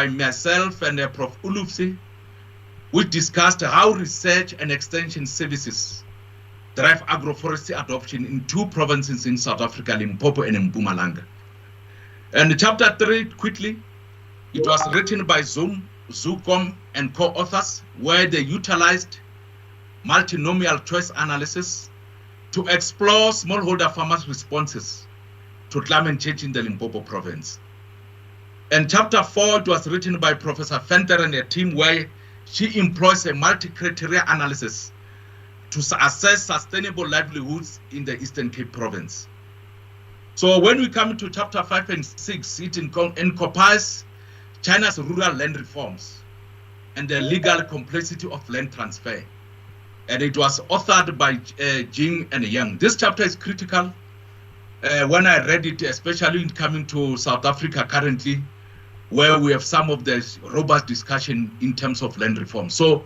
by myself and Prof. Ulufsi, which discussed how research and extension services drive agroforestry adoption in 2 provinces in South Africa, Limpopo and Mpumalanga. And chapter 3, quickly, it was written by Zucom and co-authors, where they utilized multinomial choice analysis to explore smallholder farmers' responses to climate change in the Limpopo province. And chapter 4, it was written by Professor Fenter and a team, where she employs a multi-criteria analysis to assess sustainable livelihoods in the Eastern Cape province. So when we come to chapter 5 and 6, it encompasses China's rural land reforms and the legal complexity of land transfer. And it was authored by Jing and Yang. This chapter is critical. When I read it, especially in coming to South Africa currently, where we have some of the robust discussion in terms of land reform. So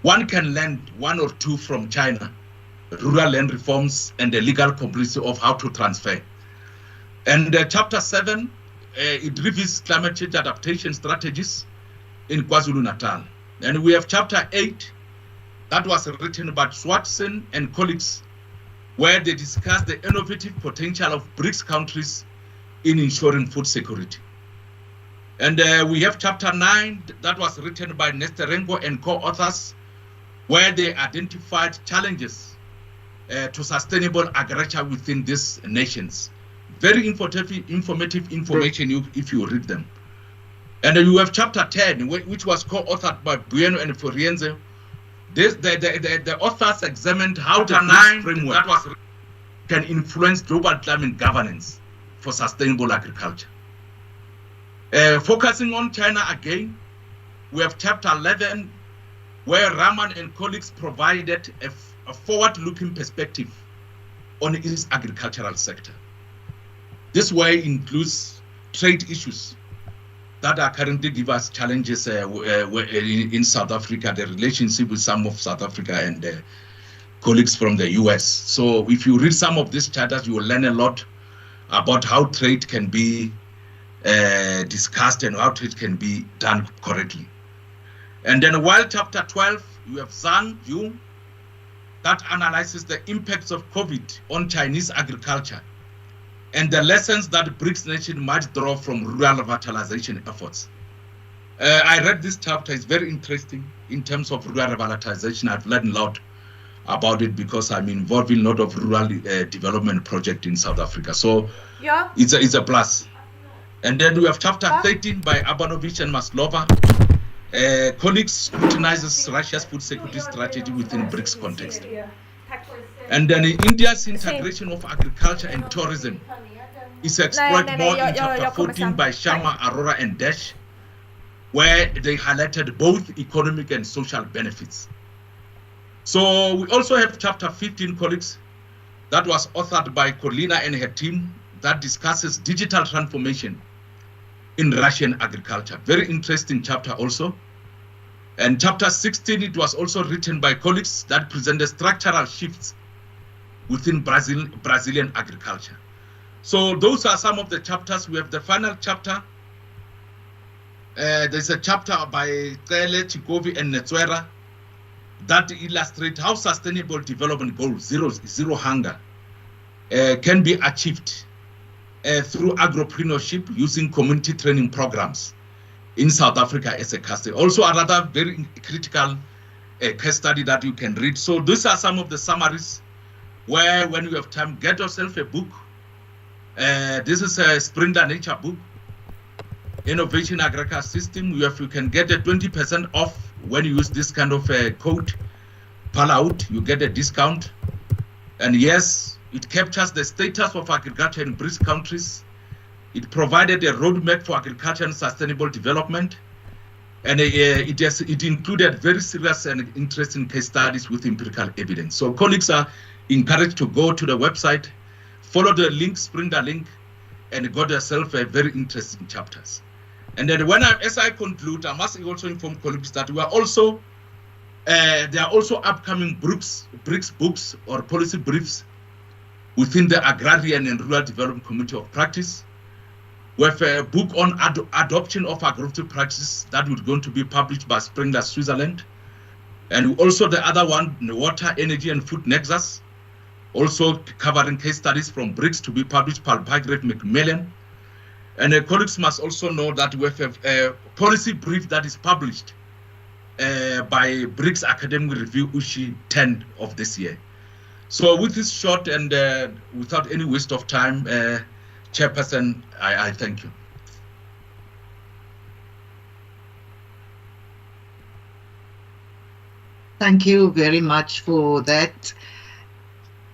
one can learn 1 or 2 from China, rural land reforms and the legal complexity of how to transfer. And chapter 7, it reviews climate change adaptation strategies in KwaZulu-Natal. And we have chapter 8, that was written by Swatson and colleagues, where they discuss the innovative potential of BRICS countries in ensuring food security. And we have chapter 9, that was written by Nesterenko and co-authors, where they identified challenges to sustainable agriculture within these nations. Very informative information if you read them. And then you have chapter 10, which was co-authored by Bueno and Foriense. The authors examined how the BRICS framework can influence global climate governance for sustainable agriculture. Focusing on China again, we have chapter 11, where Raman and colleagues provided a forward-looking perspective on its agricultural sector. This way includes trade issues that are currently give us challenges in South Africa, the relationship with some of South Africa and colleagues from the US. So if you read some of these chapters, you will learn a lot about how trade can be discussed and how trade can be done correctly. And then while chapter 12, you have Zhang Yu, that analyzes the impacts of COVID on Chinese agriculture and the lessons that BRICS nations might draw from rural revitalization efforts. I read this chapter, it's very interesting in terms of rural revitalization. I've learned a lot about it because I'm involved in a lot of rural development projects in South Africa. So yeah, it's a plus. And then we have chapter 13 by Abanovich and Maslova. Colleagues scrutinizes Russia's food security strategy within BRICS context. And then India's integration of agriculture and tourism is explored more in chapter 14 by Sharma, Arora and Desh, where they highlighted both economic and social benefits. So we also have chapter 15, colleagues, that was authored by Corlina and her team, that discusses digital transformation in Russian agriculture. Very interesting chapter also. And chapter 16, it was also written by colleagues that presented structural shifts within Brazilian agriculture. So those are some of the chapters. We have the final chapter. There's a chapter by Tele, Chikovi and Netswera that illustrate how sustainable development goals, zero hunger, can be achieved through agripreneurship using community training programs in South Africa as a case study. Also another very critical case study that you can read. So these are some of the summaries where when you have time, get yourself a book. This is a Springer Nature book, Innovation Agriculture System. You can get a 20% off when you use this kind of code, PALOUT, you get a discount. And yes, it captures the status of agriculture in BRICS countries. It provided a roadmap for agriculture and sustainable development. And it included very serious and interesting case studies with empirical evidence. So colleagues are encouraged to go to the website, follow the link, Springer link, and got yourself a very interesting chapters. And then as I conclude, I must also inform colleagues that we are also, there are also upcoming BRICS books or policy briefs within the Agrarian and Rural Development Committee of Practice, We have a book on adoption of agricultural practices that would going to be published by Springer, Switzerland. And also the other one, Water, Energy and Food Nexus, also covering case studies from BRICS to be published by Margaret Macmillan. And colleagues must also know that we have a policy brief that is published by BRICS Academic Review USHI 10 of this year. So with this short and without any waste of time, Chairperson, I thank you. Thank you very much for that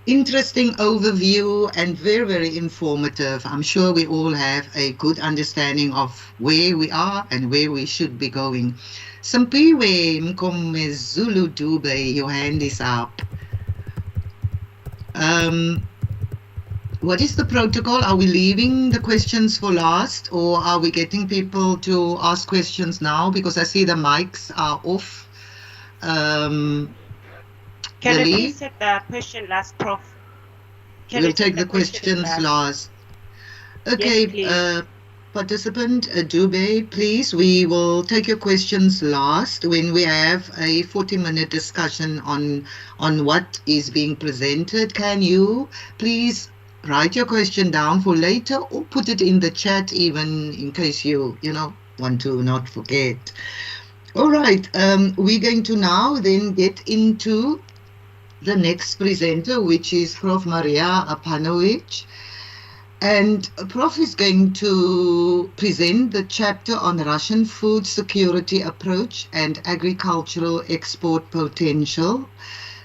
interesting overview and very, very informative. I'm sure we all have a good understanding of where we are and where we should be going. Simpiwe Mkomezulu Dube, your hand is up. What is the protocol? Are we leaving the questions for last, or are we getting people to ask questions now? Because I see the mics are off. Can I please take the question last, Prof? We'll take the questions last. Okay, yes, participant Dube, please, we will take your questions last when we have a 40-minute discussion on what is being presented. Can you please write your question down for later, or put it in the chat even in case you want to not forget. All right, we're going to now then get into the next presenter, which is Prof. Maria Apanovic. And Prof is going to present the chapter on Russian food security approach and agricultural export potential,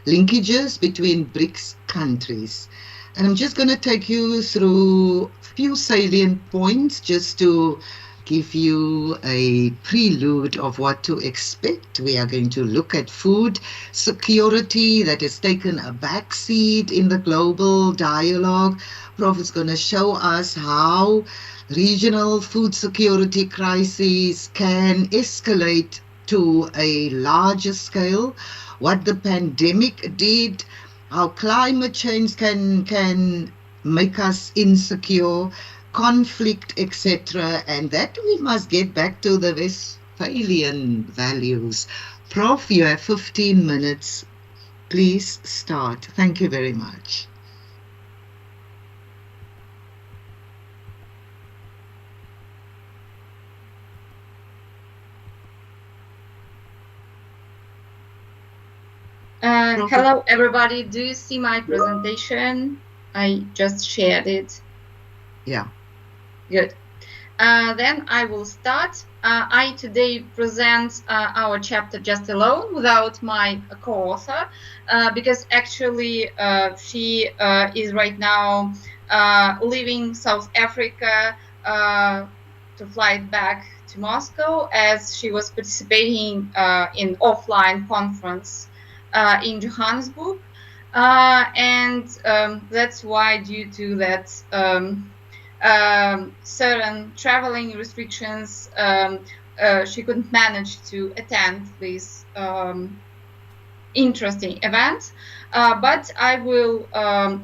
linkages between BRICS countries. And I'm just going to take you through a few salient points just to give you a prelude of what to expect. We are going to look at food security that has taken a backseat in the global dialogue. Prof is going to show us how regional food security crises can escalate to a larger scale, what the pandemic did, how climate change can make us insecure, conflict, etc., and that we must get back to the Westphalian values. Prof, you have 15 minutes. Please start. Thank you very much. Hello, everybody. Do you see my presentation? I just shared it. Yeah. Good. Then I will start. I today present our chapter just alone without my co-author because actually she is right now leaving South Africa to fly back to Moscow as she was participating in offline conference in Johannesburg. And that's why, due to that certain traveling restrictions, she couldn't manage to attend this interesting event. But I will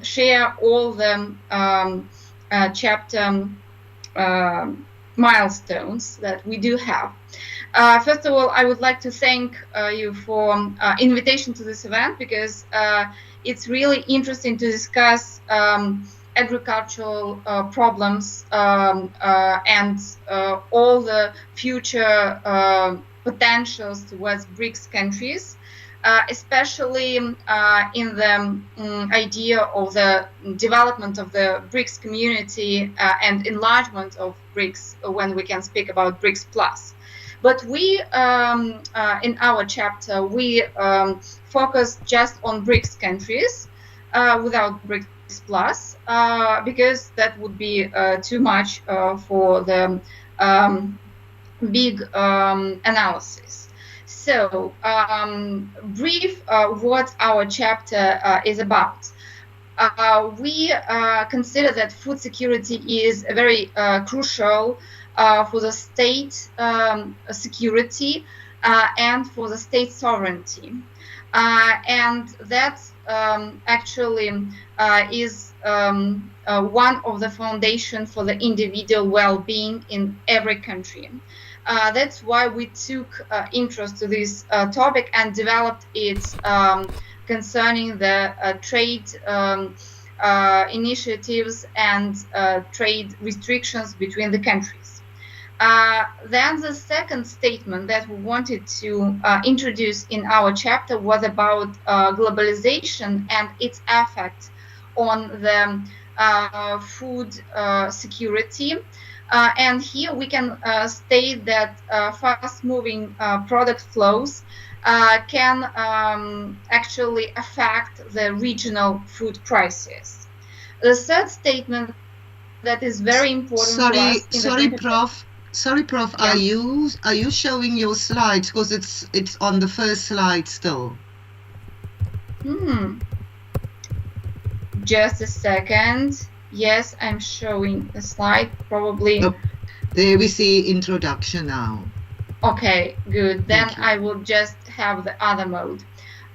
share all the chapter milestones that we do have. First of all, I would like to thank you for invitation to this event because it's really interesting to discuss agricultural problems and all the future potentials towards BRICS countries, especially in the idea of the development of the BRICS community and enlargement of BRICS when we can speak about BRICS Plus. But we, in our chapter, we focus just on BRICS countries without BRICS Plus, because that would be too much for the big analysis. So, brief what our chapter is about. We consider that food security is very crucial for the state security and for the state sovereignty. And that actually is one of the foundation for the individual well-being in every country. That's why we took interest to this topic and developed it concerning the trade initiatives and trade restrictions between the countries. Then the second statement that we wanted to introduce in our chapter was about globalization and its effect on the food security. And here we can state that fast-moving product flows can actually affect the regional food crisis. The third statement that is very important to us. Sorry, Prof. Yeah. Are you showing your slides? Because it's on the first slide still. Just a second. Yes, I'm showing the slide. Probably. Oh, there we see introduction now. Okay, good. Then I will just have the other mode.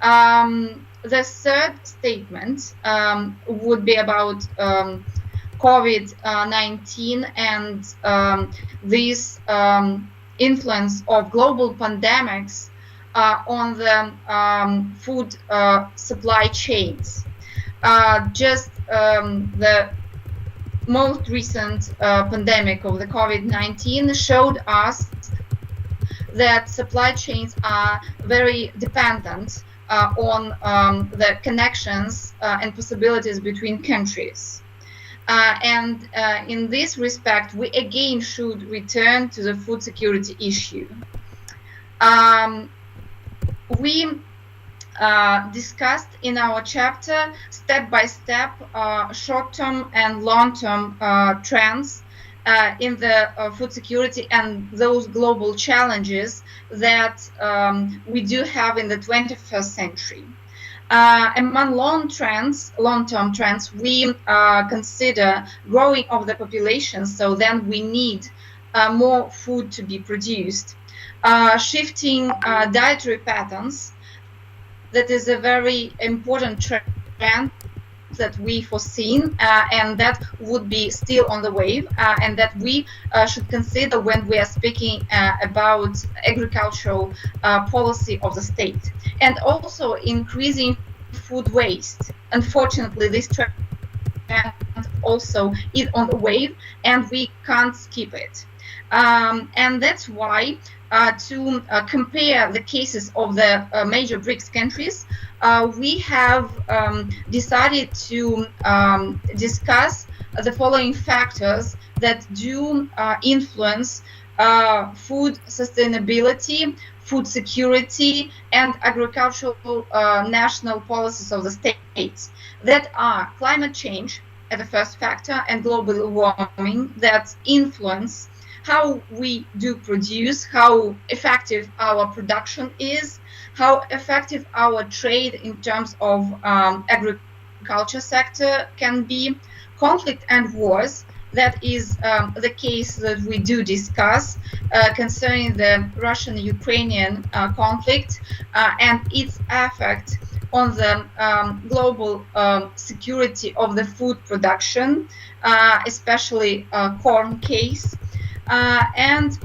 The third statement would be about COVID-19 and this influence of global pandemics on the food supply chains. Just the most recent pandemic of the COVID-19 showed us that supply chains are very dependent on the connections and possibilities between countries. And in this respect, we again should return to the food security issue. We discussed in our chapter step-by-step short-term and long-term trends in the food security and those global challenges that we do have in the 21st century. Among long-term trends, we consider growing of the population, so then we need more food to be produced. Shifting dietary patterns, that is a very important trend that we foreseen and that would be still on the wave and that we should consider when we are speaking about agricultural policy of the state. And also increasing food waste. Unfortunately, this trend also is on the wave and we can't skip it. And that's why to compare the cases of the major BRICS countries, we have decided to discuss the following factors that do influence food sustainability, food security, and agricultural national policies of the states. That are climate change as the first factor and global warming that influence how we do produce, how effective our production is, how effective our trade in terms of agriculture sector can be, conflict and wars. That is the case that we do discuss concerning the Russian-Ukrainian conflict and its effect on the global security of the food production, especially corn case. And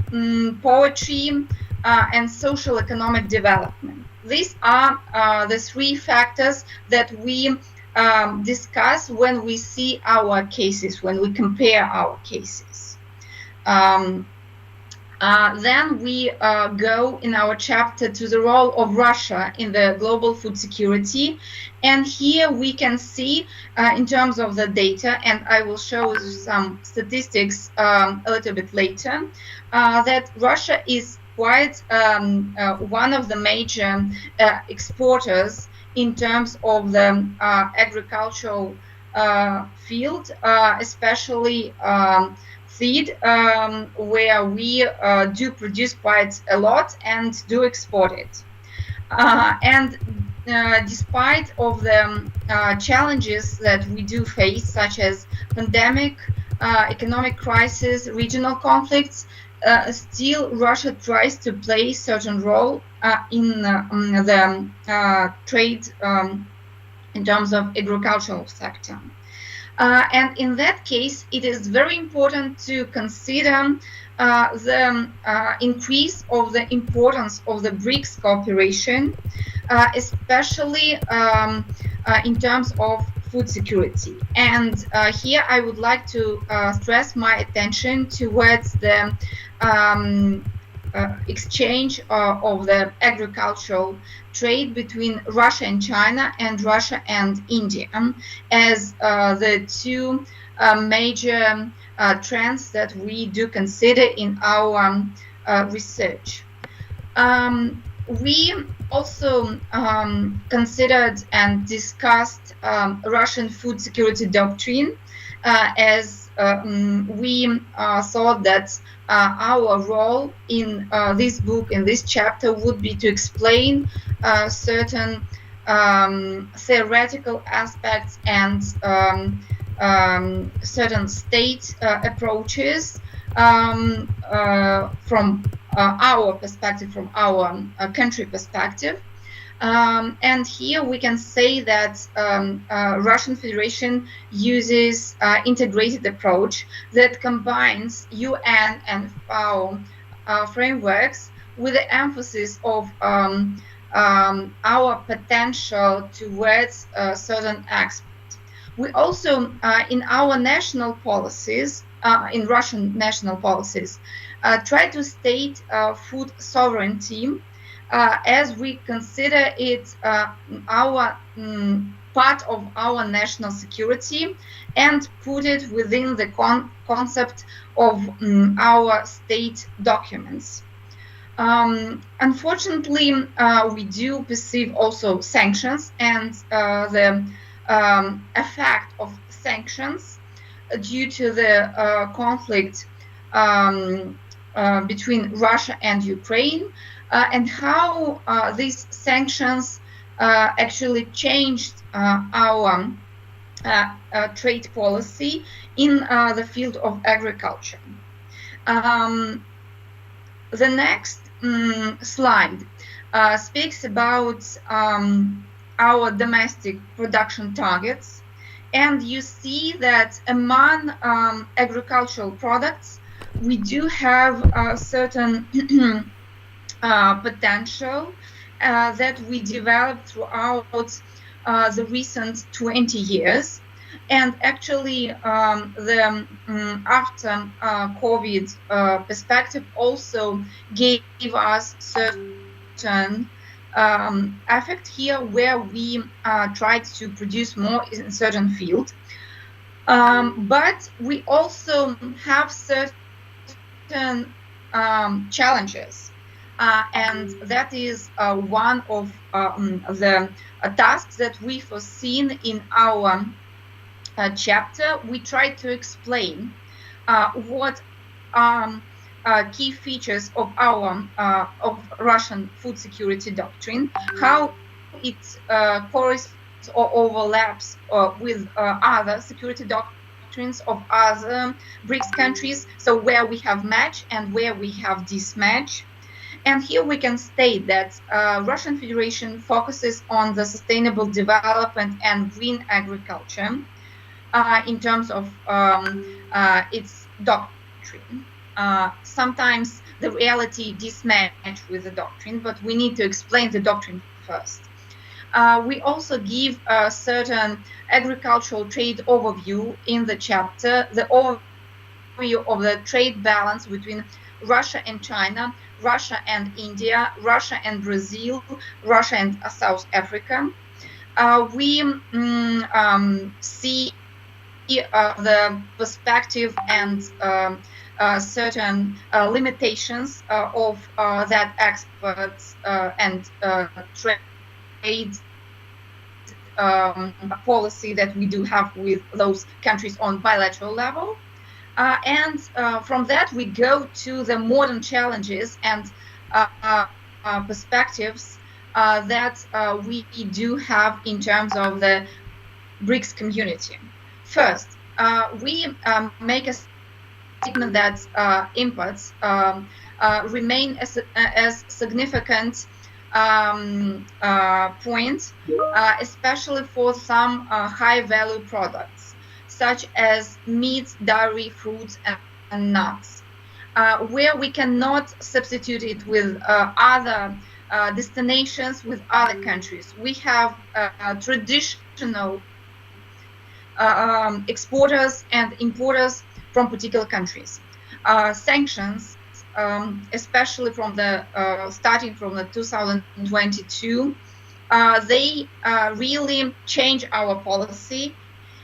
poverty and social economic development. These are the three factors that we discuss when we see our cases, when we compare our cases. Then we go in our chapter to the role of Russia in the global food security. And here we can see in terms of the data, and I will show some statistics a little bit later, that Russia is quite one of the major exporters in terms of the agricultural field, especially feed, where we do produce quite a lot and do export it. And despite of the challenges that we do face, such as pandemic, economic crisis, regional conflicts, still Russia tries to play a certain role in the trade in terms of agricultural sector. And in that case, it is very important to consider the increase of the importance of the BRICS cooperation, especially in terms of food security. And here I would like to stress my attention towards the exchange of the agricultural trade between Russia and China and Russia and India as the two major trends that we do consider in our research. We also considered and discussed Russian food security doctrine as we thought that our role in this book, in this chapter, would be to explain certain theoretical aspects and certain state approaches from our perspective, from our country perspective. And here we can say that Russian Federation uses integrated approach that combines UN and FAO frameworks with the emphasis of our potential towards certain aspects. We also, in our national policies, in Russian national policies, try to state food sovereignty as we consider it our part of our national security and put it within the concept of our state documents. Unfortunately, we do perceive also sanctions and the effect of sanctions due to the conflict between Russia and Ukraine, and how these sanctions actually changed our trade policy in the field of agriculture. The next slide speaks about our domestic production targets, and you see that among agricultural products we do have a certain potential that we developed throughout the recent 20 years. And actually, the after COVID perspective also gave us certain effect here, where we tried to produce more in a certain field. But we also have certain challenges. And that is one of the tasks that we foreseen in our chapter. We try to explain what are key features of our of Russian food security doctrine, how it corresponds or overlaps with other security doctrines of other BRICS countries, so where we have match and where we have mismatch. And here we can state that Russian Federation focuses on the sustainable development and green agriculture in terms of its doctrine. Sometimes the reality dismatch with the doctrine, but we need to explain the doctrine first. We also give a certain agricultural trade overview in the chapter, the overview of the trade balance between Russia and China, Russia and India, Russia and Brazil, Russia and South Africa. We see the perspective and certain limitations of that experts and trade policy that we do have with those countries on bilateral level. And from that we go to the modern challenges and perspectives that we do have in terms of the BRICS community. First, we make a statement that imports remain as significant point, especially for some high-value products. such as meats, dairy, fruits, and nuts, where we cannot substitute it with other destinations, with other countries. We have traditional exporters and importers from particular countries. Sanctions, especially from the starting from the 2022, they really change our policy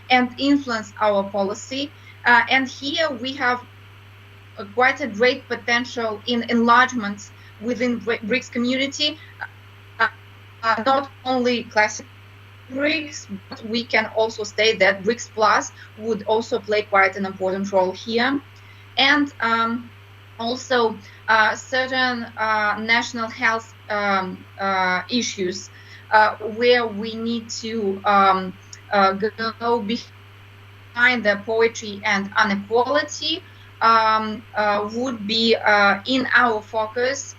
and influence our policy. And here we have quite a great potential in enlargements within BRICS community, not only classic BRICS, but we can also state that BRICS Plus would also play quite an important role here. And also certain national health issues where we need to go behind the poverty and inequality would be in our focus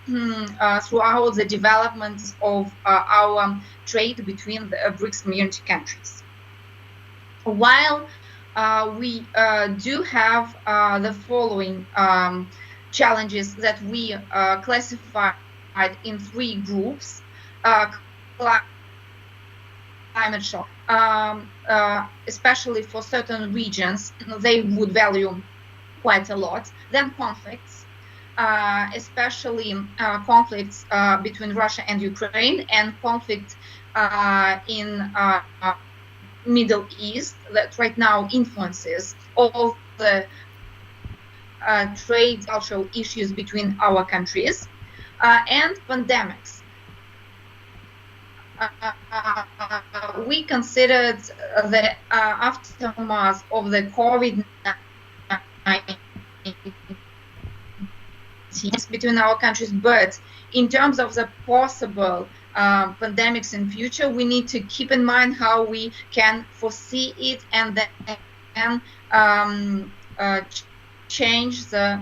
throughout the development of our trade between the BRICS community countries. While we do have the following challenges that we classified in 3 groups: climate shock, especially for certain regions, they would value quite a lot. Then conflicts, especially conflicts between Russia and Ukraine, and conflict in Middle East that right now influences all the trade, cultural issues between our countries, and pandemics. We considered the aftermath of the COVID-19 between our countries, but in terms of the possible pandemics in future, we need to keep in mind how we can foresee it and then change the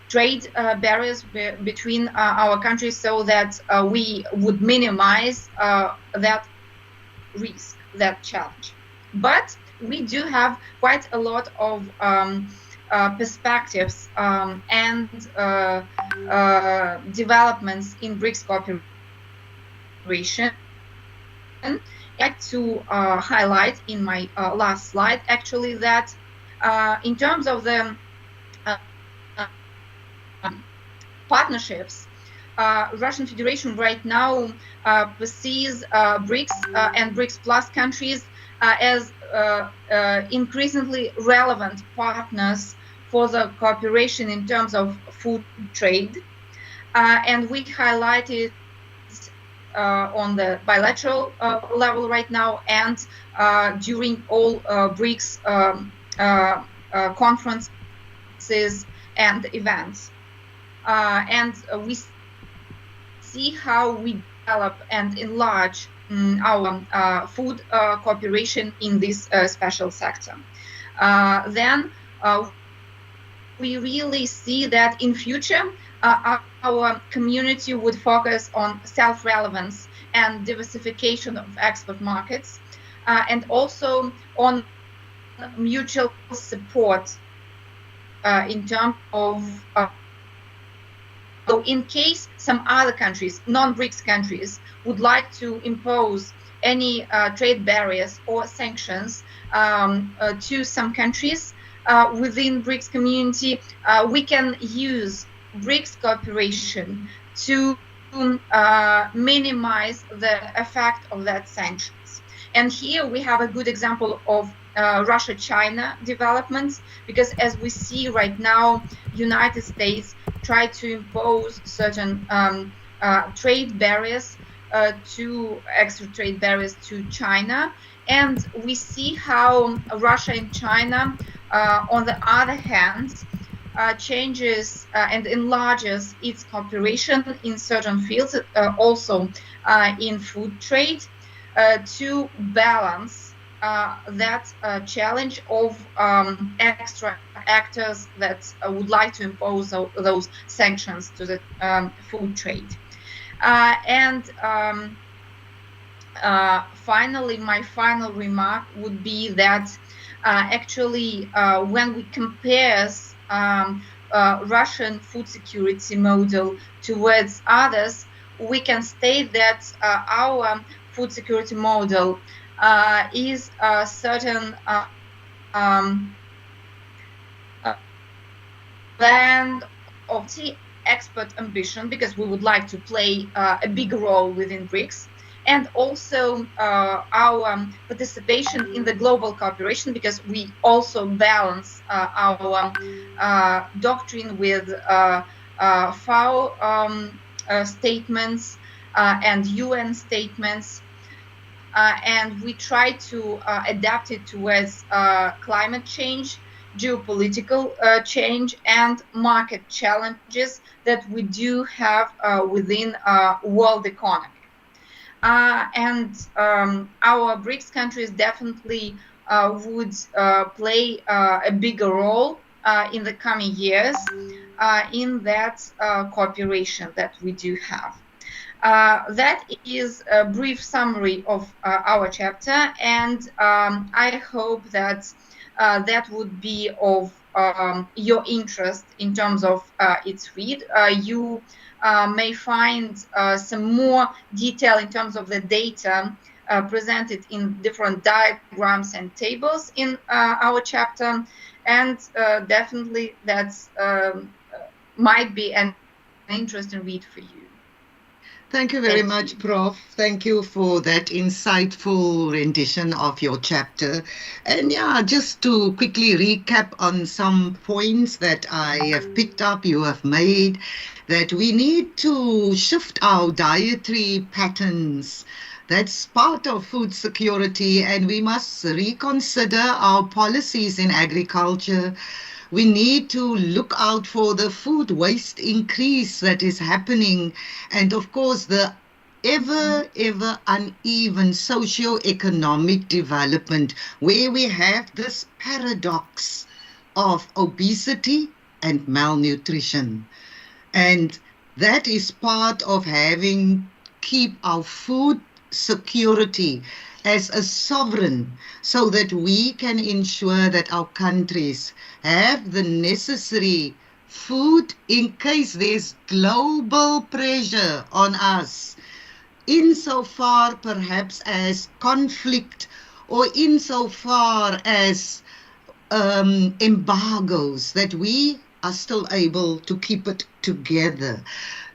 trade barriers between our countries so that we would minimize that risk, that challenge. But we do have quite a lot of perspectives and developments in BRICS cooperation. I'd like to highlight in my last slide actually that in terms of the partnerships, Russian Federation right now perceives BRICS and BRICS Plus countries as increasingly relevant partners for the cooperation in terms of food trade. And we highlighted on the bilateral level right now and during all BRICS conferences and events. And we see how we develop and enlarge our food cooperation in this special sector. Then we really see that in future our community would focus on self-relevance and diversification of export markets, and also on mutual support in terms of so in case some other countries, non-BRICS countries, would like to impose any trade barriers or sanctions to some countries within BRICS community, we can use BRICS cooperation to minimize the effect of that sanctions. And here we have a good example of Russia-China developments, because as we see right now, United States try to impose certain trade barriers extra trade barriers to China. And we see how Russia and China, on the other hand, changes and enlarges its cooperation in certain fields, also in food trade, to balance that challenge of extra actors that would like to impose those sanctions to the food trade. Finally, my final remark would be that actually, when we compare Russian food security model towards others, we can state that our food security model is a certain blend of expert ambition, because we would like to play a big role within BRICS, and also our participation in the global cooperation, because we also balance our doctrine with FAO statements and UN statements, and we try to adapt it towards climate change, geopolitical change, and market challenges that we do have within world economy. And our BRICS countries definitely would play a bigger role in the coming years in that cooperation that we do have. That is a brief summary of our chapter, and I hope that that would be of your interest in terms of its read. You may find some more detail in terms of the data presented in different diagrams and tables in our chapter, and definitely that's might be an interesting read for you. Thank you very much, Prof. Thank you for that insightful rendition of your chapter. And yeah, just to quickly recap on some points that I have picked up, you have made, that we need to shift our dietary patterns. That's part of food security, and we must reconsider our policies in agriculture. We need to look out for the food waste increase that is happening, and of course the ever uneven socio-economic development, where we have this paradox of obesity and malnutrition. And that is part of having keep our food security as a sovereign, so that we can ensure that our countries have the necessary food in case there's global pressure on us, insofar perhaps as conflict, or insofar as embargoes, that we are still able to keep it together.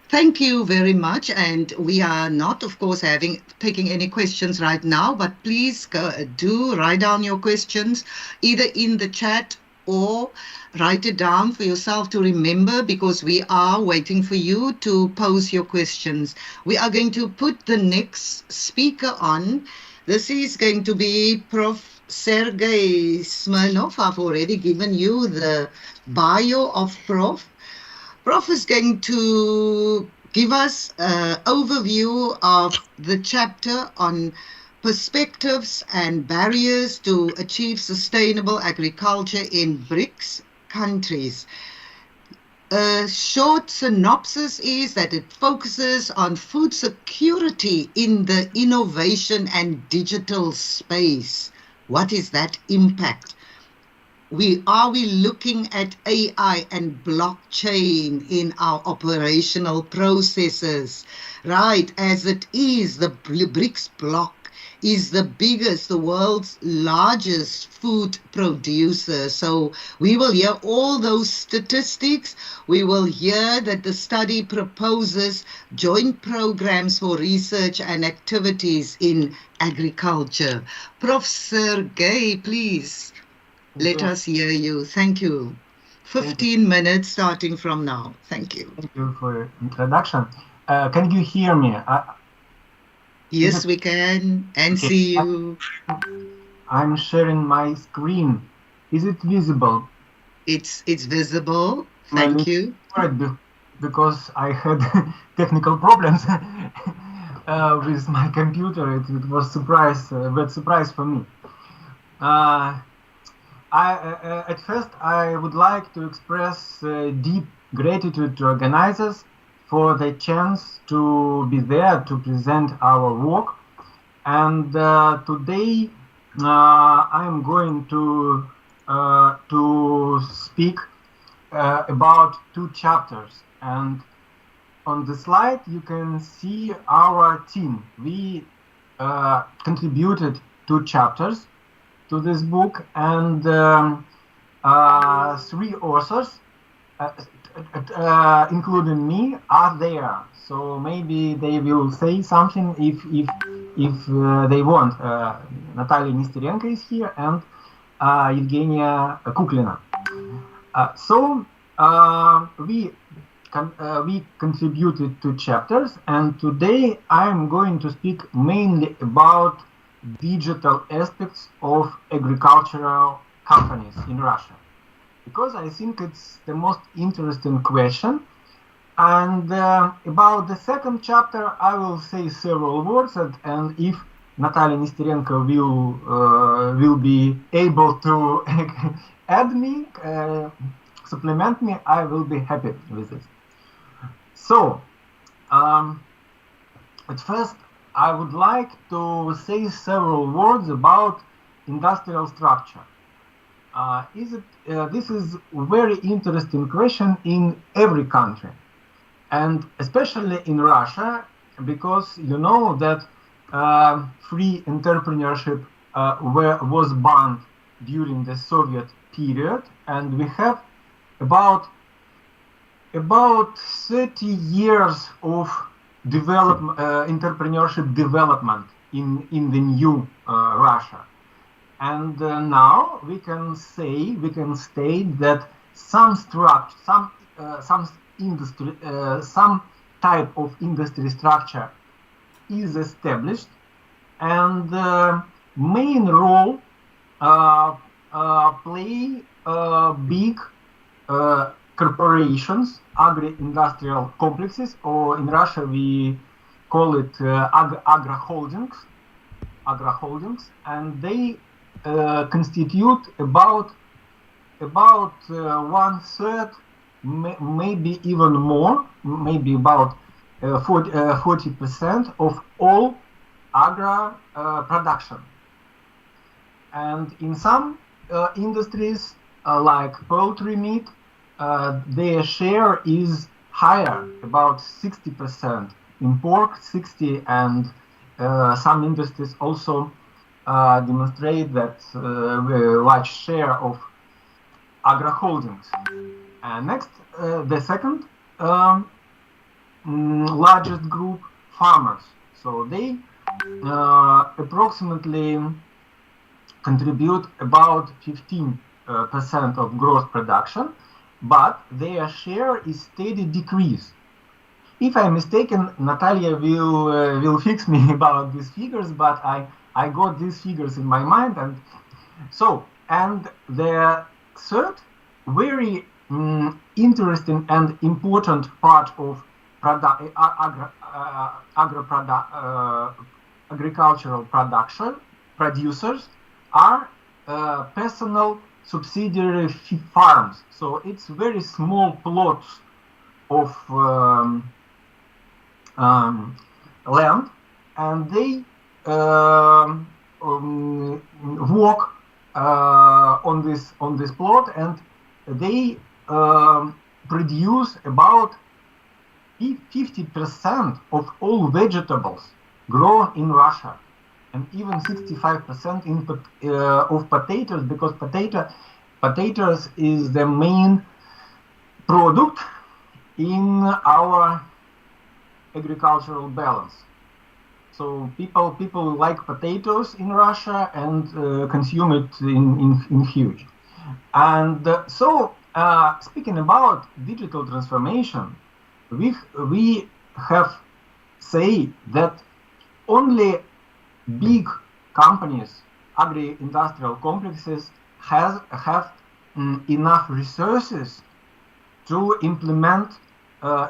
Thank you very much, and we are not, of course, taking any questions right now, but please do write down your questions either in the chat or write it down for yourself to remember, because we are waiting for you to pose your questions. We are going to put the next speaker on. This is going to be Prof. Sergei Smirnov. I've already given you the bio of Prof. Prof is going to give us an overview of the chapter on perspectives and barriers to achieve sustainable agriculture in BRICS countries. A short synopsis is that it focuses on food security in the innovation and digital space. What is that impact? Are we looking at AI and blockchain in our operational processes? Right, as it is, the BRICS bloc is the biggest, the world's largest food producer. So we will hear all those statistics. We will hear that the study proposes joint programs for research and activities in agriculture. Professor Gay, please. Let us hear you. Thank you. 15 minutes starting from now. Thank you. Thank you for your introduction. Can you hear me? Yes, we can, and okay. See you. I'm sharing my screen. Is it visible? It's visible. Thank you. Because I had technical problems with my computer. It was a bad surprise for me. At first, I would like to express deep gratitude to organizers for the chance to be there to present our work. And today I'm going to speak about 2 chapters, and on the slide you can see our team. We contributed 2 chapters to this book, and 3 authors, including me, are there. So maybe they will say something if they want. Natalia Nesterenko is here, and Evgenia Kuklina. So we contributed 2 chapters, and today I'm going to speak mainly about digital aspects of agricultural companies in Russia, because I think it's the most interesting question. And about the 2nd chapter, I will say several words, and if Natalia Nesterenko will be able to add me, supplement me, I will be happy with it. So, at first, I would like to say several words about industrial structure. This is a very interesting question in every country, and especially in Russia, because you know that free entrepreneurship was banned during the Soviet period, and we have about 30 years of entrepreneurship development in the new Russia. And now we can state that some industry, some type of industry structure is established, and main role play big corporations, agri-industrial complexes, or in Russia we call it agro-holdings, and they constitute about 1/3, maybe even more, maybe about 40% of all agro production. And in some industries, like poultry meat, their share is higher, about 60%. In pork, 60%, and some industries also demonstrate that a large share of agro-holdings. Next, the second largest group, farmers. So they approximately contribute about 15% of gross production, but their share is steady decrease. If I'm mistaken, Natalia will fix me about these figures, but I got these figures in my mind, and so, and the third very interesting and important part of agricultural producers are personal subsidiary farms. So it's very small plots of land, and they work on this plot, and they produce about 50% of all vegetables grown in Russia, and even 65% of potatoes, because potatoes is the main product in our agricultural balance. So people like potatoes in Russia and consume it in huge. And so speaking about digital transformation, we have say that only big companies, agri-industrial complexes, have enough resources to implement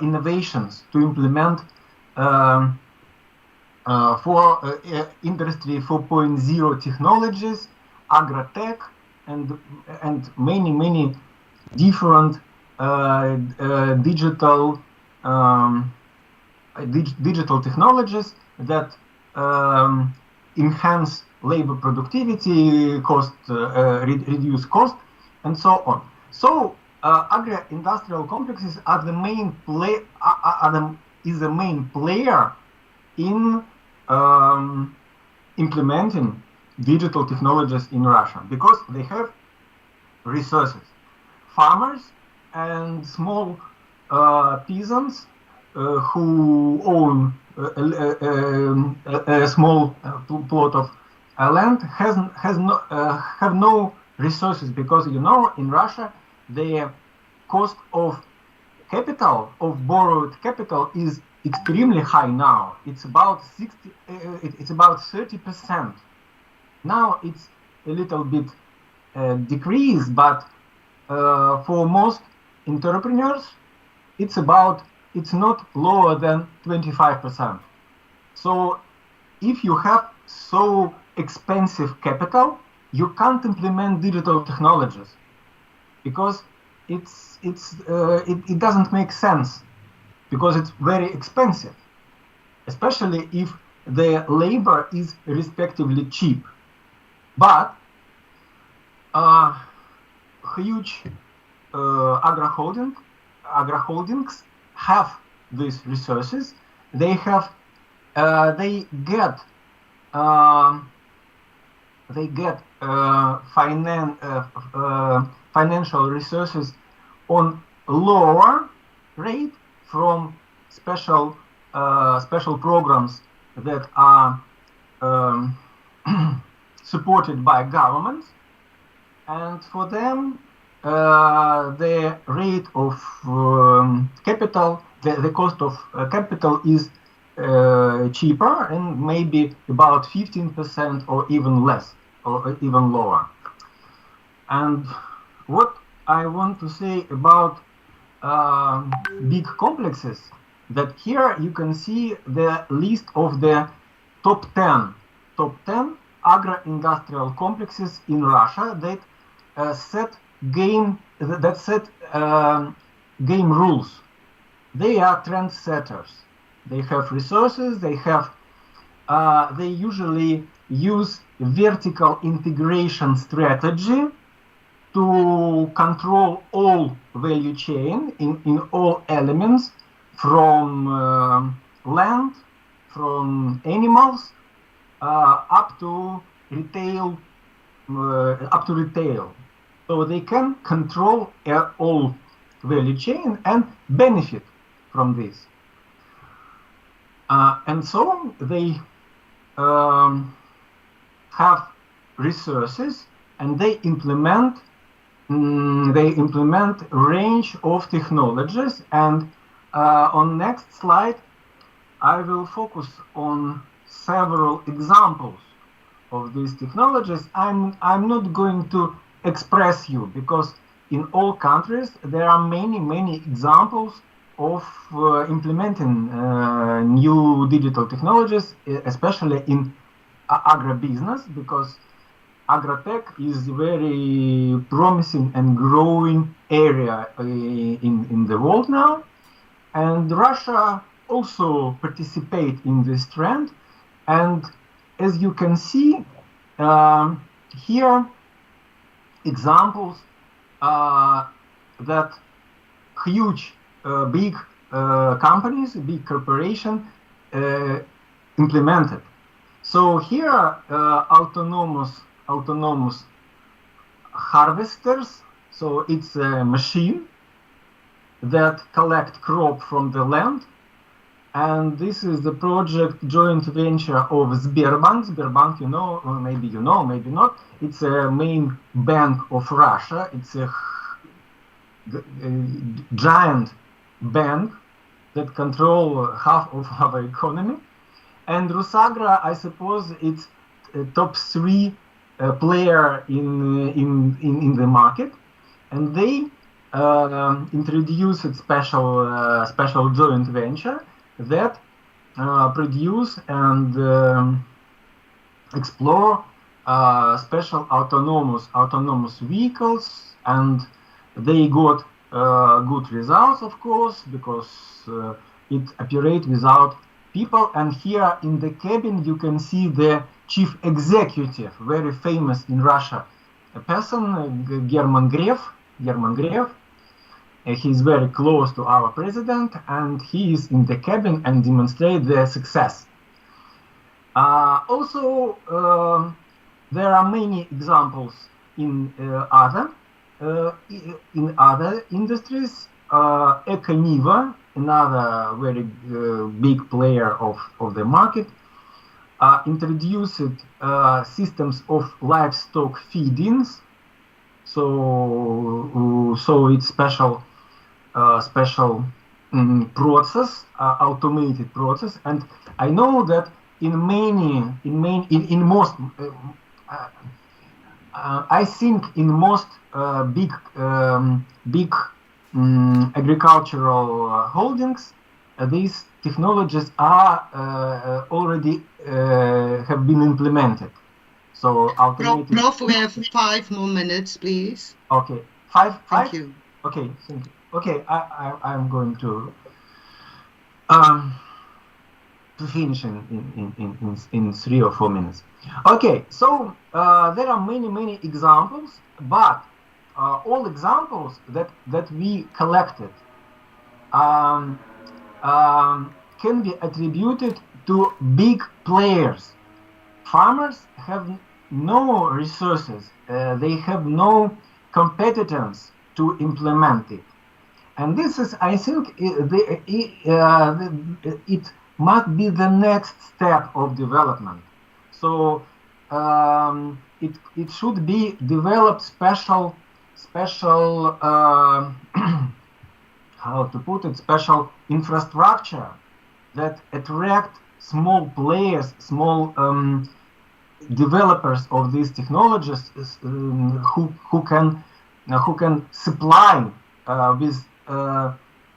innovations, to implement for industry 4.0 technologies, agri-tech, and many different digital digital technologies that enhance labor productivity, cost, reduce cost, and so on. So agro-industrial complexes are the main is the main player in implementing digital technologies in Russia because they have resources. Farmers and small peasants who own a small plot of land have no resources because in Russia the cost of capital, of borrowed capital, is extremely high now. It's about 30%. Now it's a little bit decreased, but for most entrepreneurs, it's not lower than 25%. So if you have so expensive capital, you can't implement digital technologies because it doesn't make sense because it's very expensive, especially if the labor is respectively cheap. But huge agro-holdings have these resources. They get financial resources on lower rate from special programs that are supported by governments, and for them the rate of capital, the cost of capital is cheaper and maybe about 15% or even less or even lower. And what I want to say about big complexes, that here you can see the list of the top 10 agro-industrial complexes in Russia that set game rules. They are trendsetters. They have resources. They usually use vertical integration strategy to control all value chain in all elements, from land, from animals, up to retail. So they can control all value chain and benefit from this. And so they have resources and they implement a range of technologies. And on next slide, I will focus on several examples of these technologies. I'm not going to express you because in all countries there are many examples of implementing new digital technologies, especially in agribusiness, because agritech is a very promising and growing area in the world now, and Russia also participate in this trend. And as you can see here, examples that huge big companies, big corporations implemented. So here autonomous harvesters. So it's a machine that collect crop from the land. And this is the project joint venture of Sberbank. Sberbank, maybe not. It's a main bank of Russia. It's a giant bank that control half of our economy. And Rusagra, I suppose, it's a top 3 player in the market, and they introduced a special joint venture that produce and explore special autonomous vehicles, and they got good results, of course, because it operates without people. And here in the cabin you can see the chief executive, very famous in Russia, a person, German Gref. He's very close to our president, and he is in the cabin and demonstrate their success. Also, there are many examples in other industries. Econiva, another very big player of the market, introduced systems of livestock feedings. So it's special process, automated process, and I know that in most I think in most big agricultural holdings, these technologies are already have been implemented. So automated. Prof, we have 5 more minutes, please. Okay, five. Thank you. Okay, thank you. Okay, I'm going to finish in 3 or 4 minutes. Okay, so there are many examples, but all examples that we collected can be attributed to big players. Farmers have no resources, they have no competence to implement it. And this is, I think, it must be the next step of development. So it should be developed special how to put it, special infrastructure that attract small players, small developers of these technologies who can supply with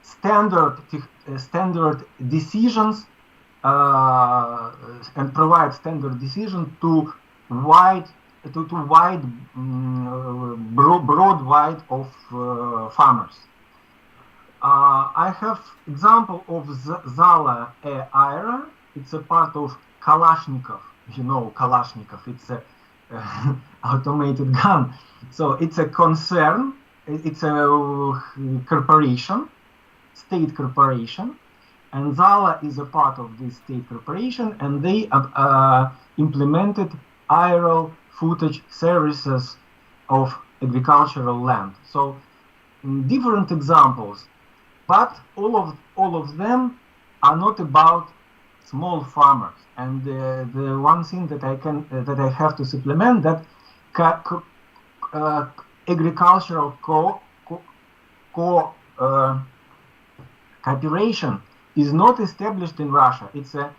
standard decisions and provide standard decisions to broad wide of farmers. I have example of Zala Aera. It's a part of Kalashnikov. You know Kalashnikov. It's a automated gun. So it's a concern. It's a corporation, state corporation, and Zala is a part of this state corporation, and they implemented aerial footage services of agricultural land. So different examples, but all of them are not about small farmers. And the one thing that I have to supplement that agricultural cooperation is not established in Russia. It's a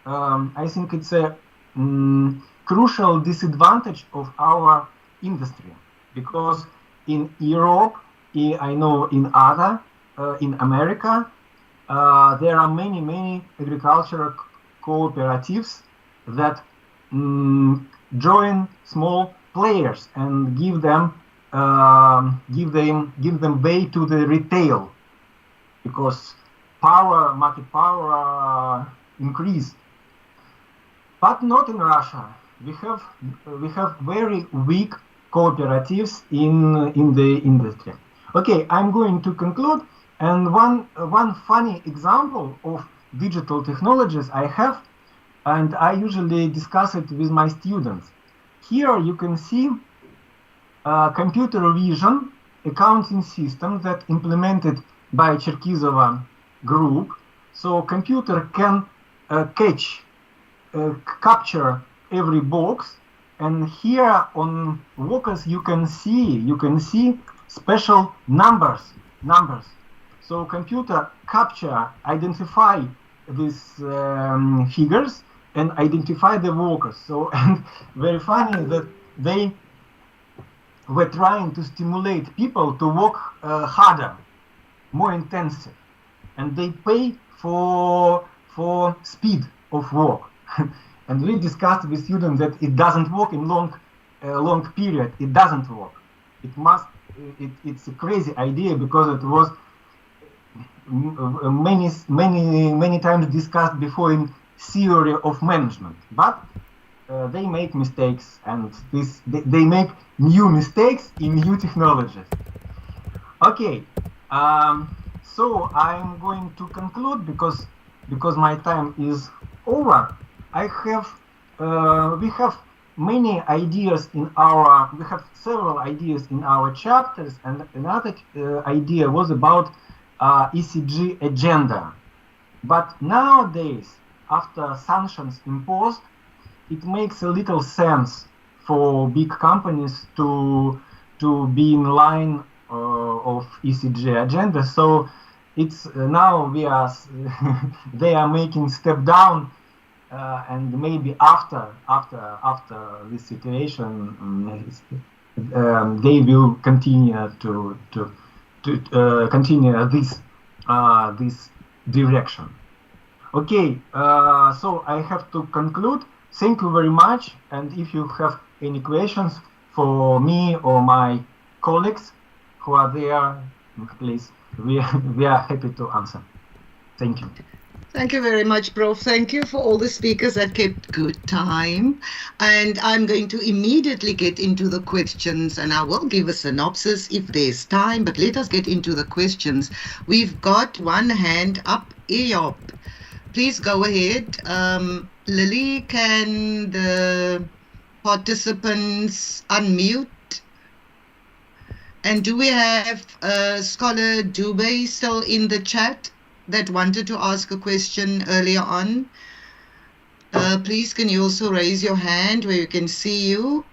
I think it's a crucial disadvantage of our industry, because in Europe, I know in America, there are many agricultural cooperatives that join small players and give them way to the retail, because market power increased. But not in Russia. We have very weak cooperatives in the industry. Okay, I'm going to conclude. And one funny example of digital technologies I have, and I usually discuss it with my students. Here you can see computer vision accounting system that implemented by Cherkizova group. So computer can capture every box, and here on workers you can see special numbers. So computer identify these figures and identify the workers. So and very funny that they were trying to stimulate people to work harder, more intensive, and they pay for speed of work. And we discussed with students that it doesn't work in long period. It doesn't work. It's a crazy idea, because it was many times discussed before in theory of management. But they make mistakes, and they make new mistakes in new technologies. Okay, so I'm going to conclude because my time is over. We have many ideas we have several ideas in our chapters, and another idea was about ECG agenda. But nowadays, after sanctions imposed, it makes a little sense for big companies to be in line of ECG agenda. So it's now they are making step down, and maybe after this situation, they will continue to continue this direction. Okay, so I have to conclude. Thank you very much, and if you have any questions for me or my colleagues who are there, please, we are happy to answer. Thank you. Thank you very much, Prof. Thank you for all the speakers that kept good time. And I'm going to immediately get into the questions, and I will give a synopsis if there's time, but let us get into the questions. We've got one hand up, Eop. Please go ahead. Lily, can the participants unmute? And do we have Scholar Dubey still in the chat that wanted to ask a question earlier on? Please, can you also raise your hand where you can see you?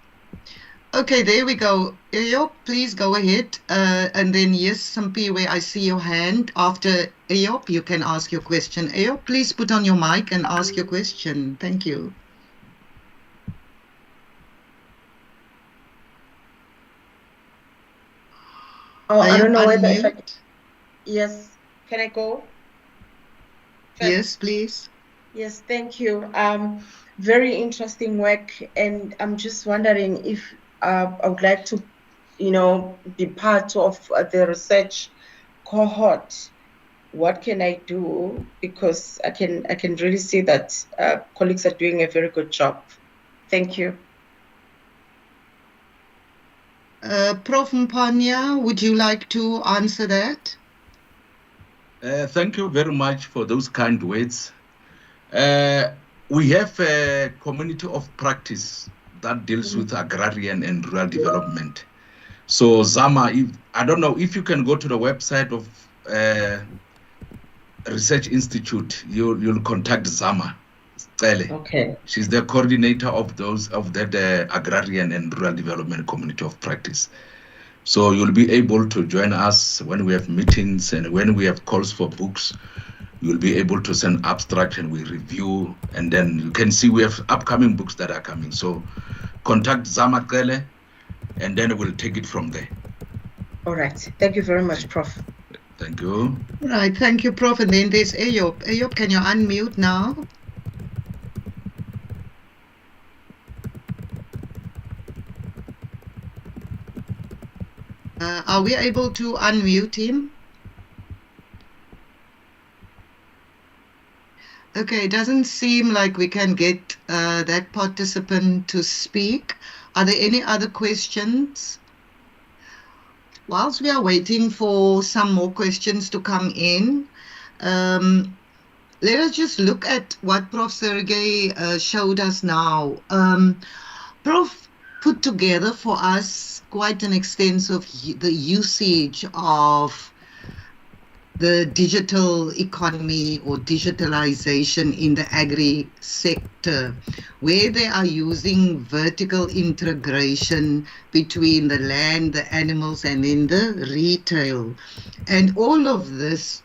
Okay, there we go. Eop, please go ahead. And then, yes, Sampi, where I see your hand. After Eop, you can ask your question. Eop, please put on your mic and ask your question. Thank you. Oh, I don't know whether if I... Yes, can I go? Yes, please. Yes, thank you. Very interesting work, and I'm just wondering if I would like to, be part of the research cohort. What can I do? Because I can really see that colleagues are doing a very good job. Thank you. Prof. Mpanya, would you like to answer that? Thank you very much for those kind words. We have a community of practice that deals with agrarian and rural development. So Zama, I don't know if you can go to the website of Research Institute, you'll contact Zama. Okay. She's the coordinator of the agrarian and rural development community of practice. So you'll be able to join us when we have meetings and when we have calls for books. You'll be able to send abstract and we review, and then you can see we have upcoming books that are coming. So contact Zama Kele, and then we'll take it from there. All right. Thank you very much, Prof. Thank you. Right. Thank you, Prof. And then there's Eop. Eop, can you unmute now? Are we able to unmute him? Okay, it doesn't seem like we can get that participant to speak. Are there any other questions? Whilst we are waiting for some more questions to come in, let us just look at what Prof. Sergey showed us now. Prof put together for us quite an extensive the usage of the digital economy or digitalization in the agri sector, where they are using vertical integration between the land, the animals, and in the retail. And all of this,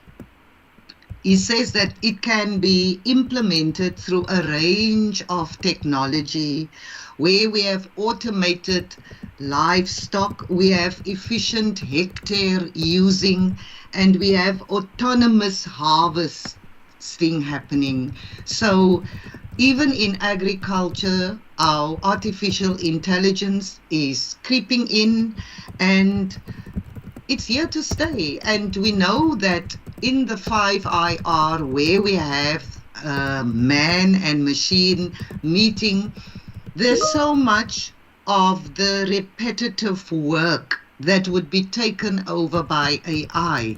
he says that it can be implemented through a range of technology, where we have automated livestock, we have efficient hectare using, and we have autonomous harvesting happening. So even in agriculture, our artificial intelligence is creeping in, and it's here to stay. And we know that in the 5IR, where we have man and machine meeting, there's so much of the repetitive work that would be taken over by AI.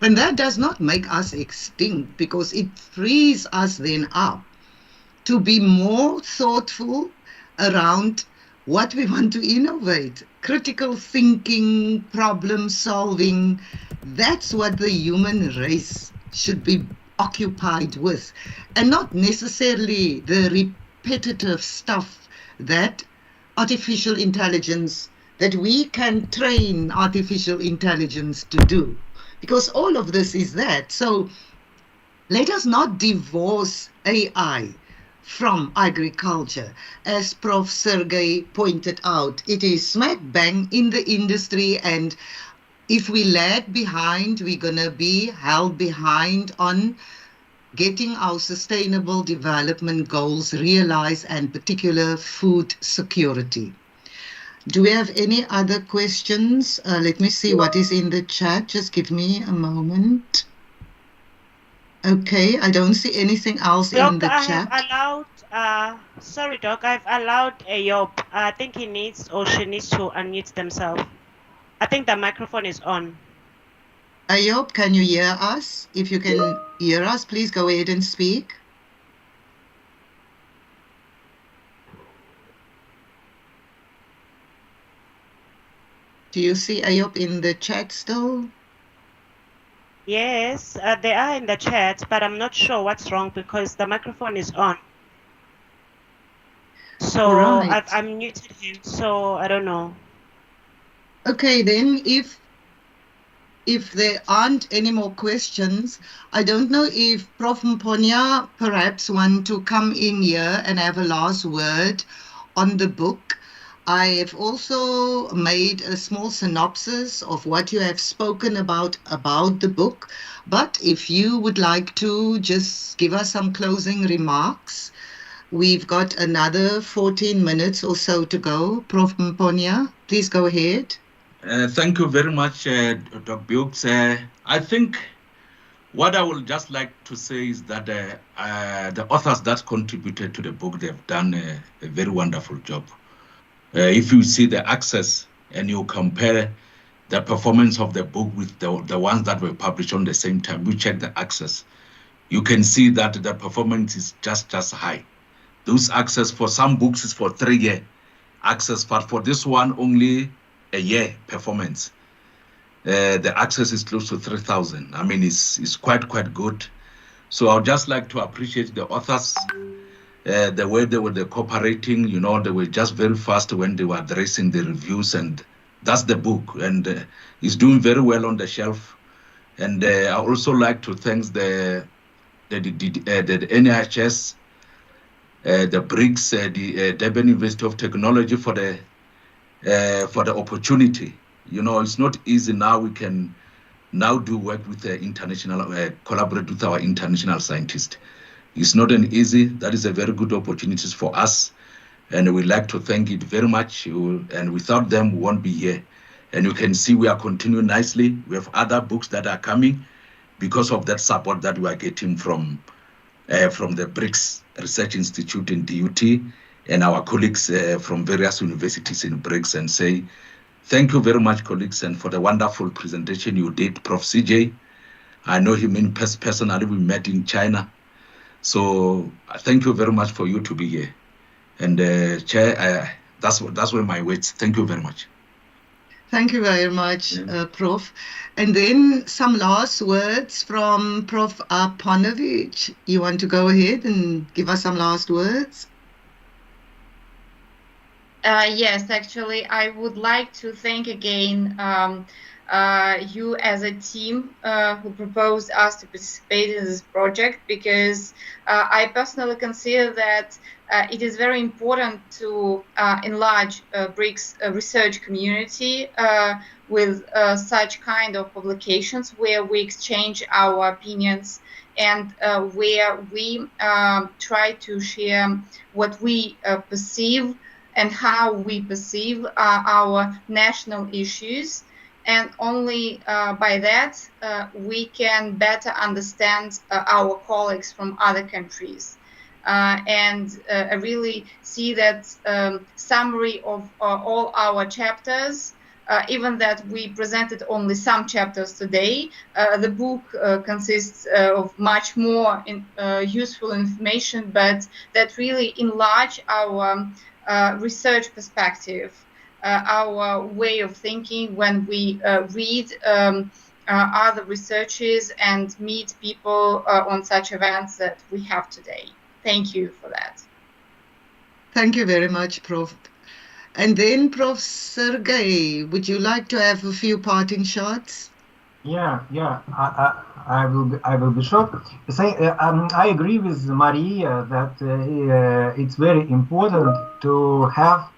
And that does not make us extinct, because it frees us then up to be more thoughtful around what we want to innovate. Critical thinking, problem solving, that's what the human race should be occupied with, and not necessarily the repetitive stuff that artificial intelligence, that we can train artificial intelligence to do, because all of this is that. So let us not divorce AI from agriculture. As Prof. Sergey pointed out, it is smack bang in the industry, and if we lag behind, we're going to be held behind on getting our sustainable development goals realized, and particular food security. Do we have any other questions? Let me see what is in the chat. Just give me a moment. Okay, I don't see anything else in the chat. I've allowed, sorry, Doc, I've allowed Ayob. I think he needs or she needs to unmute themselves. I think the microphone is on. Ayob, can you hear us? If you can hear us, please go ahead and speak. Do you see Ayob in the chat still? Yes, they are in the chat, but I'm not sure what's wrong because the microphone is on. So right. I've unmuted him, so I don't know. Okay, then if there aren't any more questions, I don't know if Prof. Mponya perhaps want to come in here and have a last word on the book. I have also made a small synopsis of what you have spoken about the book. But if you would like to just give us some closing remarks, we've got another 14 minutes or so to go. Prof. Mponya, please go ahead. Thank you very much, Dr. Bukes. I think what I would just like to say is that the authors that contributed to the book, they've done a very wonderful job. If you see the access and you compare the performance of the book with the ones that were published on the same time, we check the access, you can see that the performance is just high. Those access for some books is for 3-year access, but for this one, only a year performance. The access is close to 3,000. I mean, it's quite good. So I'd just like to appreciate the authors, the way they were cooperating. You know, they were just very fast when they were addressing the reviews, and that's the book, and it's doing very well on the shelf. And I also like to thank the NIHS, the BRICS, the Durban University of Technology for the opportunity. You know, it's not easy now. We can now do work with the international, collaborate with our international scientists. It's not an easy. That is a very good opportunity for us, and we like to thank it very much. And without them, we won't be here. And you can see we are continuing nicely. We have other books that are coming because of that support that we are getting from the BRICS Research Institute in DUT and our colleagues from various universities in BRICS, and say thank you very much, colleagues, and for the wonderful presentation you did, Prof. CJ. I know him personally. We met in China. So thank you very much for you to be here. And Chair, that's where my words. Thank you very much. Thank you very much, Prof. And then some last words from Prof. Arpanovich. You want to go ahead and give us some last words? Yes, actually, I would like to thank again you as a team who proposed us to participate in this project, because I personally consider that it is very important to enlarge BRICS research community with such kind of publications where we exchange our opinions and where we try to share what we perceive and how we perceive our national issues. And only by that we can better understand our colleagues from other countries. and I really see that summary of all our chapters. Even that we presented only some chapters today, the book consists of much more useful information, but that really enlarge our research perspective, our way of thinking when we read other researches and meet people on such events that we have today. Thank you for that. Thank you very much, Prof. And then, Prof. Sergey, would you like to have a few parting shots? Yeah, I will be short. I agree with Maria that it's very important to have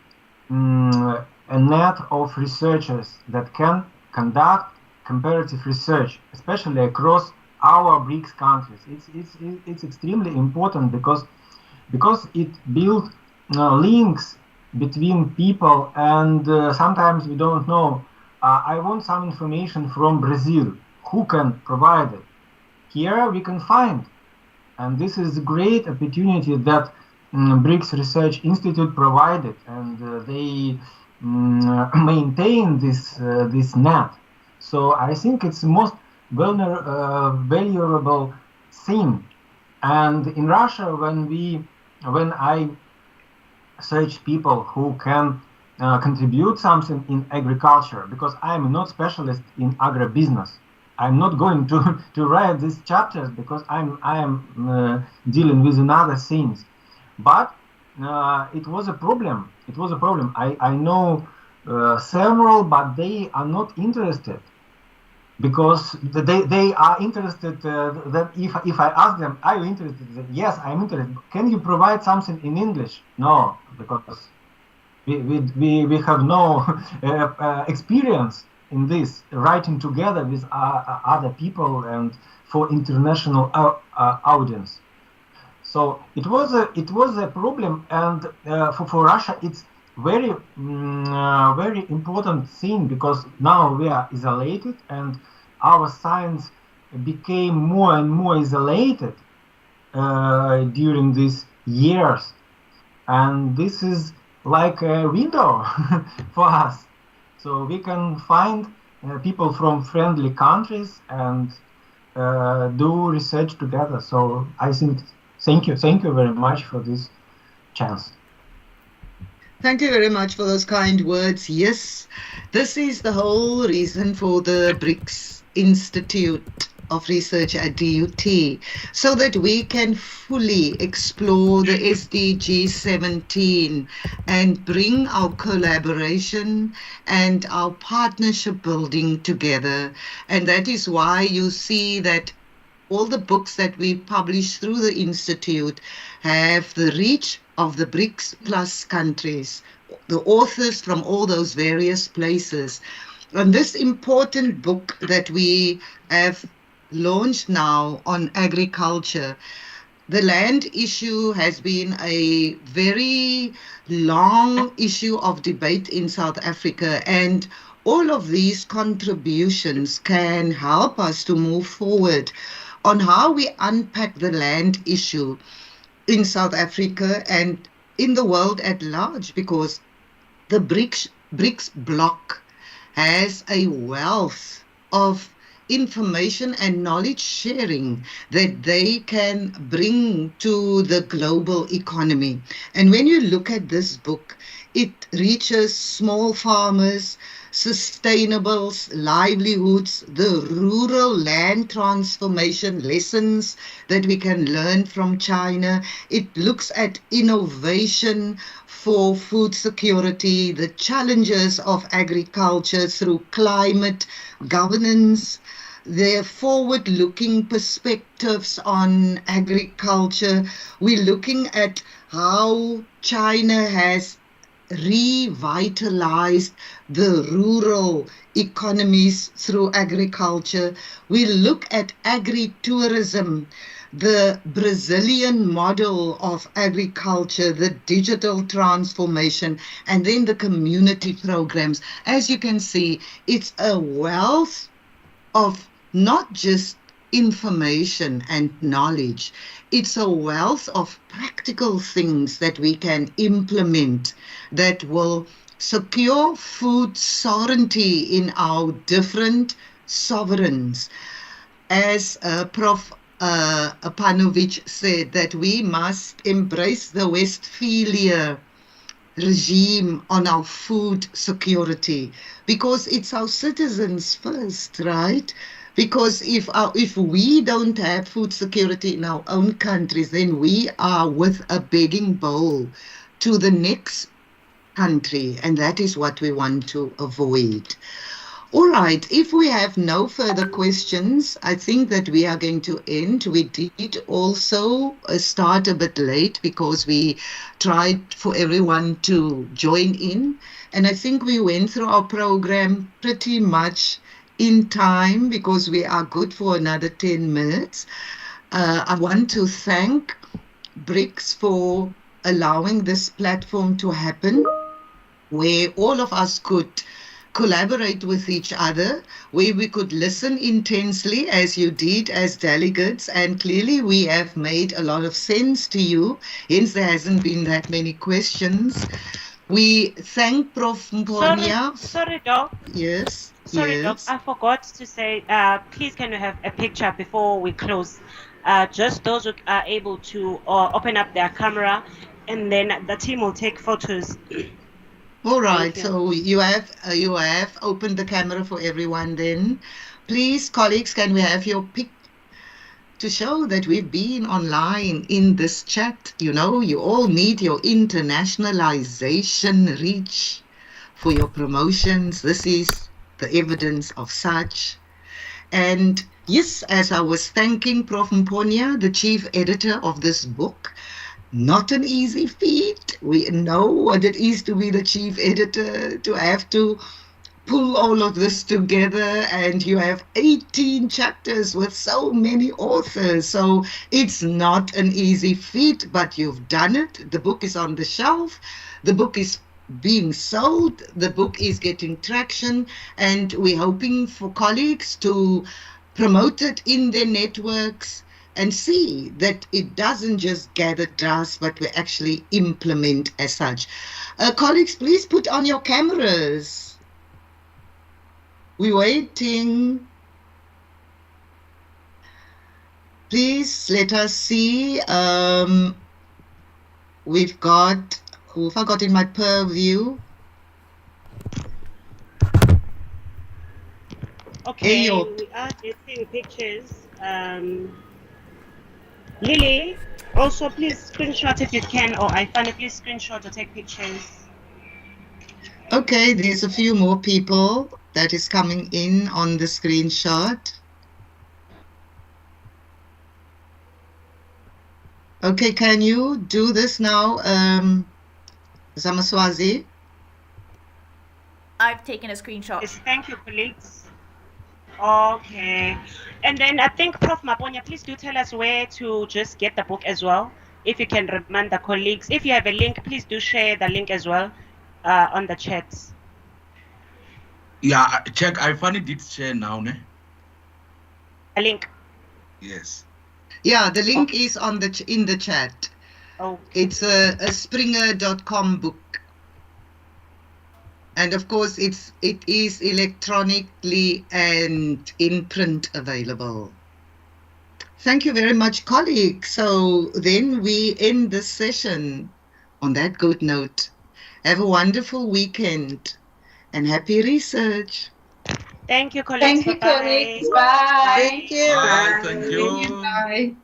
a net of researchers that can conduct comparative research, especially across our BRICS countries. It's extremely important because it builds links between people, and sometimes we don't know. I want some information from Brazil. Who can provide it? Here we can find, and this is a great opportunity that BRICS Research Institute provided, and they maintain this net. So I think it's the most valuable thing. And in Russia, when I search people who can contribute something in agriculture, because I'm not specialist in agribusiness. I'm not going to write these chapters because I am dealing with another things. But it was a problem. It was a problem. I know several, but they are not interested. Because they are interested that if I ask them, are you interested? Yes, I'm interested. Can you provide something in English? No, because we have no experience in this writing together with other people and for international audience. So it was a problem, and for Russia it's very important thing, because now we are isolated and our science became more and more isolated during these years, and this is like a window for us, so we can find people from friendly countries and do research together. So I think thank you very much for this chance. Thank you very much for those kind words. Yes, this is the whole reason for the BRICS Institute of Research at DUT, so that we can fully explore the SDG 17 and bring our collaboration and our partnership building together. And that is why you see that all the books that we publish through the Institute have the reach of the BRICS plus countries, the authors from all those various places. And this important book that we have launched now on agriculture, the land issue has been a very long issue of debate in South Africa, and all of these contributions can help us to move forward on how we unpack the land issue in South Africa and in the world at large, because the BRICS bloc has a wealth of information and knowledge sharing that they can bring to the global economy. And when you look at this book, it reaches small farmers, sustainable livelihoods, the rural land transformation lessons that we can learn from China. It looks at innovation for food security, the challenges of agriculture through climate governance, their forward-looking perspectives on agriculture. We're looking at how China has revitalized the rural economies through agriculture. We look at agri-tourism, the Brazilian model of agriculture, the digital transformation, and then the community programs. As you can see, it's a wealth of not just information and knowledge, it's a wealth of practice practical things that we can implement that will secure food sovereignty in our different sovereigns. As Prof. Apanovic said, that we must embrace the Westphalia regime on our food security, because it's our citizens first, right? Because if we don't have food security in our own countries, then we are with a begging bowl to the next country, and that is what we want to avoid. All right, if we have no further questions, I think that we are going to end. We did also start a bit late because we tried for everyone to join in. And I think we went through our program pretty much in time because we are good for another 10 minutes. I want to thank BRICS for allowing this platform to happen, where all of us could collaborate with each other, where we could listen intensely as you did as delegates, and clearly we have made a lot of sense to you, hence there hasn't been that many questions. We thank Prof. Mponya. Sorry, Doc. Yes. Sorry, yes. Doc. I forgot to say, please can we have a picture before we close? Just those who are able to open up their camera, and then the team will take photos. All right, so you have opened the camera for everyone then. Please, colleagues, can we have your pic to show that we've been online in this chat? You know, you all need your internationalization reach for your promotions. This is the evidence of such. And yes, as I was thanking Prof. Mponya, the chief editor of this book, not an easy feat. We know what it is to be the chief editor, to have to pull all of this together, and you have 18 chapters with so many authors. So it's not an easy feat, but you've done it. The book is on the shelf. The book is being sold. The book is getting traction, and we're hoping for colleagues to promote it in their networks and see that it doesn't just gather dust, but we actually implement as such. Colleagues, please put on your cameras. We're waiting. Please let us see. We've got, who have I got in my purview? Okay, we are getting pictures. Lily, also please screenshot if you can, or Ifeanyi, please screenshot or take pictures. Okay, there's a few more people that is coming in on the screenshot. Okay, can you do this now, Zamaswazi? I've taken a screenshot. Yes, thank you, colleagues. Okay, and then I think Prof. Mponya, please do tell us where to just get the book as well. If you can remind the colleagues, if you have a link, please do share the link as well on the chats. Yeah, check. I finally did share now, ne? A link. Yes. Yeah, the link is on in the chat. Oh. It's a springer.com book. And of course, it is electronically and in print available. Thank you very much, colleagues. So then we end this session on that good note. Have a wonderful weekend and happy research. Thank you, colleagues. Thank you, colleagues. Bye. Thank you. Bye. Thank you. Bye.